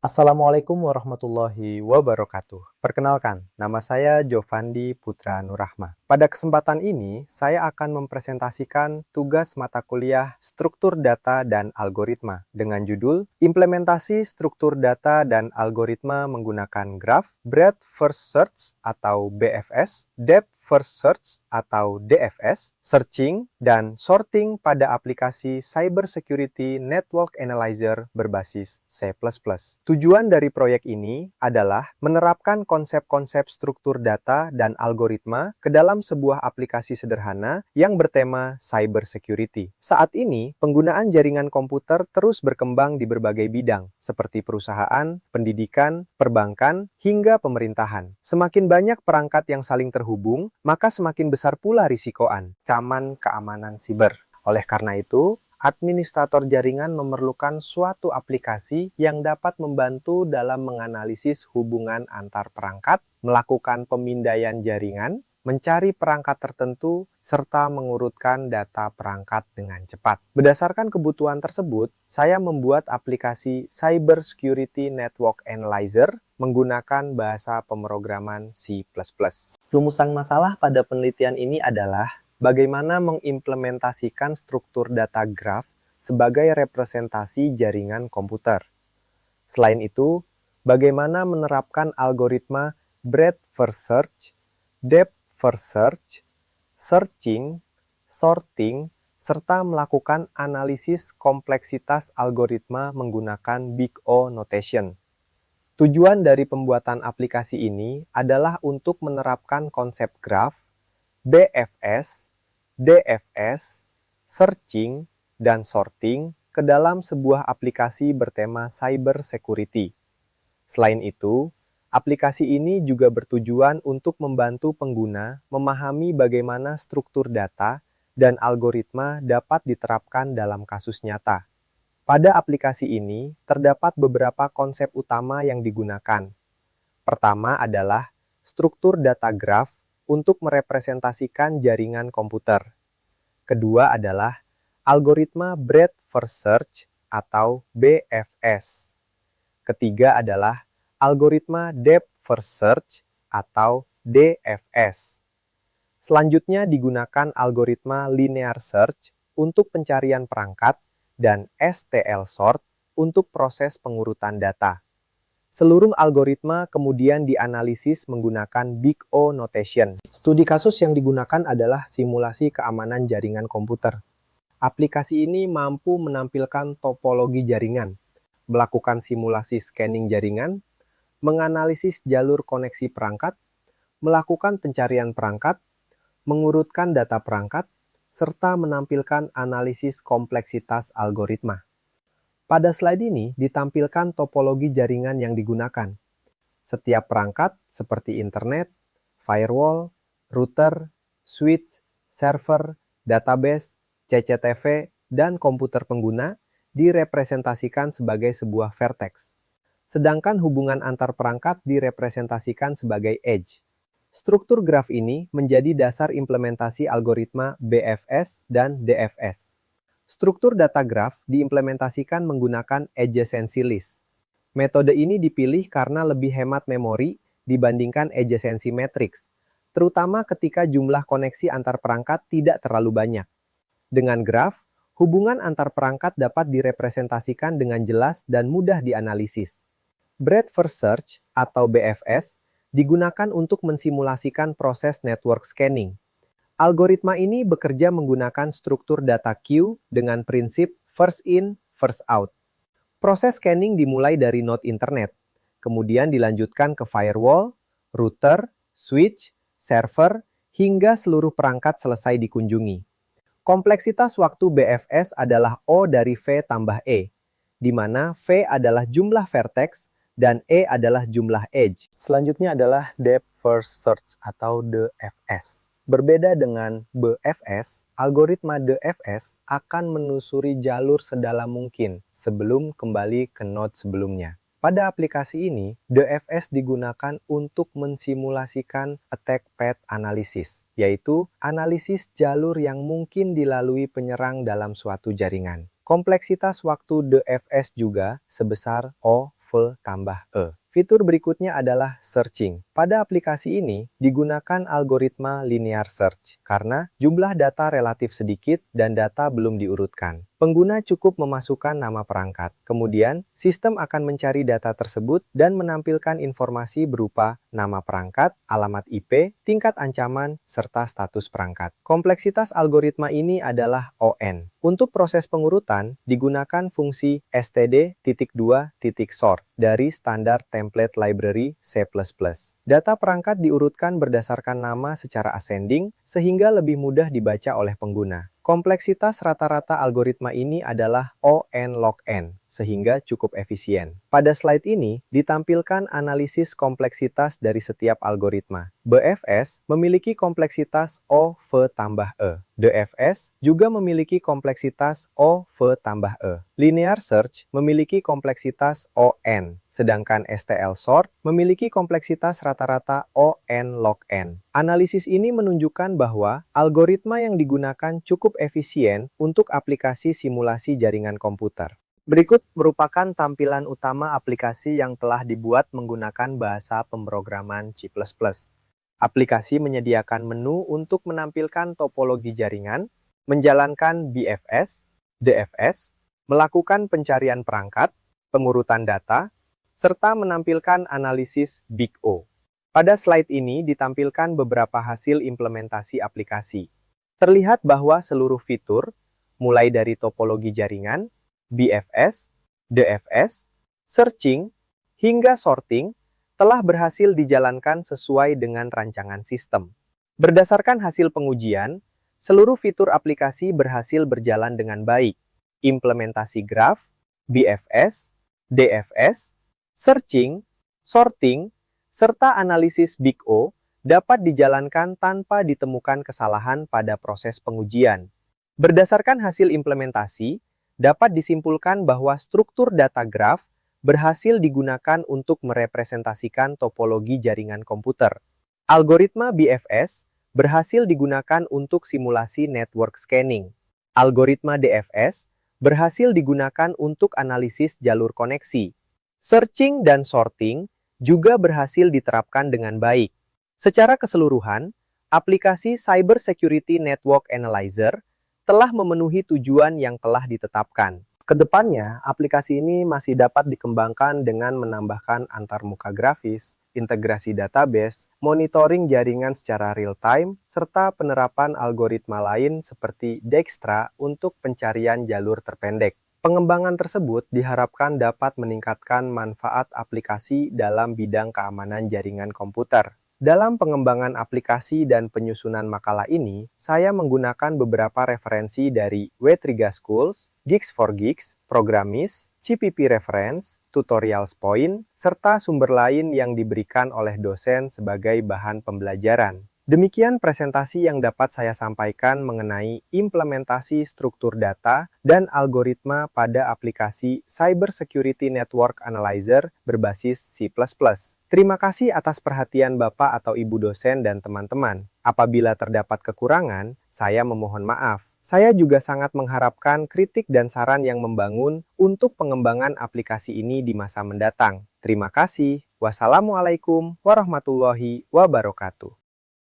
Assalamualaikum warahmatullahi wabarakatuh. Perkenalkan, nama saya Jovandi Putra Nurrahma. Pada kesempatan ini, saya akan mempresentasikan tugas mata kuliah Struktur Data dan Algoritma dengan judul Implementasi Struktur Data dan Algoritma menggunakan Graph, Breadth First Search atau BFS, Depth First Search atau DFS, Searching, dan Sorting pada aplikasi Cybersecurity Network Analyzer berbasis C++. Tujuan dari proyek ini adalah menerapkan konsep-konsep struktur data dan algoritma ke dalam sebuah aplikasi sederhana yang bertema cybersecurity. Saat ini, penggunaan jaringan komputer terus berkembang di berbagai bidang, seperti perusahaan, pendidikan, perbankan, hingga pemerintahan. Semakin banyak perangkat yang saling terhubung, maka semakin besar pula risiko ancaman keamanan siber. Oleh karena itu, administrator jaringan memerlukan suatu aplikasi yang dapat membantu dalam menganalisis hubungan antar perangkat, melakukan pemindaian jaringan, mencari perangkat tertentu, serta mengurutkan data perangkat dengan cepat. Berdasarkan kebutuhan tersebut, saya membuat aplikasi Cybersecurity Network Analyzer menggunakan bahasa pemrograman C++. Rumusan masalah pada penelitian ini adalah bagaimana mengimplementasikan struktur data graph sebagai representasi jaringan komputer. Selain itu, bagaimana menerapkan algoritma Breadth First Search, Depth First Search, Searching, Sorting, serta melakukan analisis kompleksitas algoritma menggunakan Big O Notation. Tujuan dari pembuatan aplikasi ini adalah untuk menerapkan konsep graph, BFS, DFS, Searching, dan Sorting ke dalam sebuah aplikasi bertema cyber security. Selain itu, aplikasi ini juga bertujuan untuk membantu pengguna memahami bagaimana struktur data dan algoritma dapat diterapkan dalam kasus nyata. Pada aplikasi ini, terdapat beberapa konsep utama yang digunakan. Pertama adalah struktur data graph untuk merepresentasikan jaringan komputer. Kedua adalah algoritma Breadth First Search atau BFS. Ketiga adalah algoritma Depth First Search atau DFS. Selanjutnya digunakan algoritma Linear Search untuk pencarian perangkat dan STL Sort untuk proses pengurutan data. Seluruh algoritma kemudian dianalisis menggunakan Big O Notation. Studi kasus yang digunakan adalah simulasi keamanan jaringan komputer. Aplikasi ini mampu menampilkan topologi jaringan, melakukan simulasi scanning jaringan, menganalisis jalur koneksi perangkat, melakukan pencarian perangkat, mengurutkan data perangkat, serta menampilkan analisis kompleksitas algoritma. Pada slide ini ditampilkan topologi jaringan yang digunakan. Setiap perangkat seperti internet, firewall, router, switch, server, database, CCTV, dan komputer pengguna direpresentasikan sebagai sebuah vertex. Sedangkan hubungan antar perangkat direpresentasikan sebagai edge. Struktur graf ini menjadi dasar implementasi algoritma BFS dan DFS. Struktur data graf diimplementasikan menggunakan adjacency list. Metode ini dipilih karena lebih hemat memori dibandingkan adjacency matrix, terutama ketika jumlah koneksi antar perangkat tidak terlalu banyak. Dengan graf, hubungan antar perangkat dapat direpresentasikan dengan jelas dan mudah dianalisis. Breadth First Search atau BFS digunakan untuk mensimulasikan proses network scanning. Algoritma ini bekerja menggunakan struktur data queue dengan prinsip first in, first out. Proses scanning dimulai dari node internet, kemudian dilanjutkan ke firewall, router, switch, server, hingga seluruh perangkat selesai dikunjungi. Kompleksitas waktu BFS adalah O dari V tambah E, di mana V adalah jumlah vertex dan E adalah jumlah edge. Selanjutnya adalah Depth First Search atau DFS. Berbeda dengan BFS, algoritma DFS akan menelusuri jalur sedalam mungkin sebelum kembali ke node sebelumnya. Pada aplikasi ini, DFS digunakan untuk mensimulasikan attack path analysis, yaitu analisis jalur yang mungkin dilalui penyerang dalam suatu jaringan. Kompleksitas waktu DFS juga sebesar O V tambah E. Fitur berikutnya adalah searching. Pada aplikasi ini digunakan algoritma linear search karena jumlah data relatif sedikit dan data belum diurutkan. Pengguna cukup memasukkan nama perangkat. Kemudian, sistem akan mencari data tersebut dan menampilkan informasi berupa nama perangkat, alamat IP, tingkat ancaman, serta status perangkat. Kompleksitas algoritma ini adalah ON. Untuk proses pengurutan, digunakan fungsi std.2.sort dari standar template library C++. Data perangkat diurutkan berdasarkan nama secara ascending, sehingga lebih mudah dibaca oleh pengguna. Kompleksitas rata-rata algoritma ini adalah ON log N, sehingga cukup efisien. Pada slide ini, ditampilkan analisis kompleksitas dari setiap algoritma. BFS memiliki kompleksitas OV tambah E. DFS juga memiliki kompleksitas OV tambah E. Linear Search memiliki kompleksitas ON, sedangkan STL Sort memiliki kompleksitas rata-rata ON log N. Analisis ini menunjukkan bahwa algoritma yang digunakan cukup efisien untuk aplikasi simulasi jaringan komputer. Berikut merupakan tampilan utama aplikasi yang telah dibuat menggunakan bahasa pemrograman C++. Aplikasi menyediakan menu untuk menampilkan topologi jaringan, menjalankan BFS, DFS, melakukan pencarian perangkat, pengurutan data, serta menampilkan analisis Big O. Pada slide ini ditampilkan beberapa hasil implementasi aplikasi. Terlihat bahwa seluruh fitur, mulai dari topologi jaringan, BFS, DFS, searching, hingga sorting, telah berhasil dijalankan sesuai dengan rancangan sistem. Berdasarkan hasil pengujian, seluruh fitur aplikasi berhasil berjalan dengan baik. Implementasi graf, BFS, DFS, searching, sorting, serta analisis Big O dapat dijalankan tanpa ditemukan kesalahan pada proses pengujian. Berdasarkan hasil implementasi, dapat disimpulkan bahwa struktur data graf berhasil digunakan untuk merepresentasikan topologi jaringan komputer. Algoritma BFS berhasil digunakan untuk simulasi network scanning. Algoritma DFS berhasil digunakan untuk analisis jalur koneksi. Searching dan sorting juga berhasil diterapkan dengan baik. Secara keseluruhan, aplikasi Cyber Security Network Analyzer telah memenuhi tujuan yang telah ditetapkan. Kedepannya, aplikasi ini masih dapat dikembangkan dengan menambahkan antarmuka grafis, integrasi database, monitoring jaringan secara real-time, serta penerapan algoritma lain seperti Dijkstra untuk pencarian jalur terpendek. Pengembangan tersebut diharapkan dapat meningkatkan manfaat aplikasi dalam bidang keamanan jaringan komputer. Dalam pengembangan aplikasi dan penyusunan makalah ini, saya menggunakan beberapa referensi dari W3 Schools, Geeks for Geeks, Programmis, CPP Reference, Tutorials Point, serta sumber lain yang diberikan oleh dosen sebagai bahan pembelajaran. Demikian presentasi yang dapat saya sampaikan mengenai implementasi struktur data dan algoritma pada aplikasi Cyber Security Network Analyzer berbasis C++. Terima kasih atas perhatian Bapak atau Ibu dosen dan teman-teman. Apabila terdapat kekurangan, saya memohon maaf. Saya juga sangat mengharapkan kritik dan saran yang membangun untuk pengembangan aplikasi ini di masa mendatang. Terima kasih. Wassalamualaikum warahmatullahi wabarakatuh.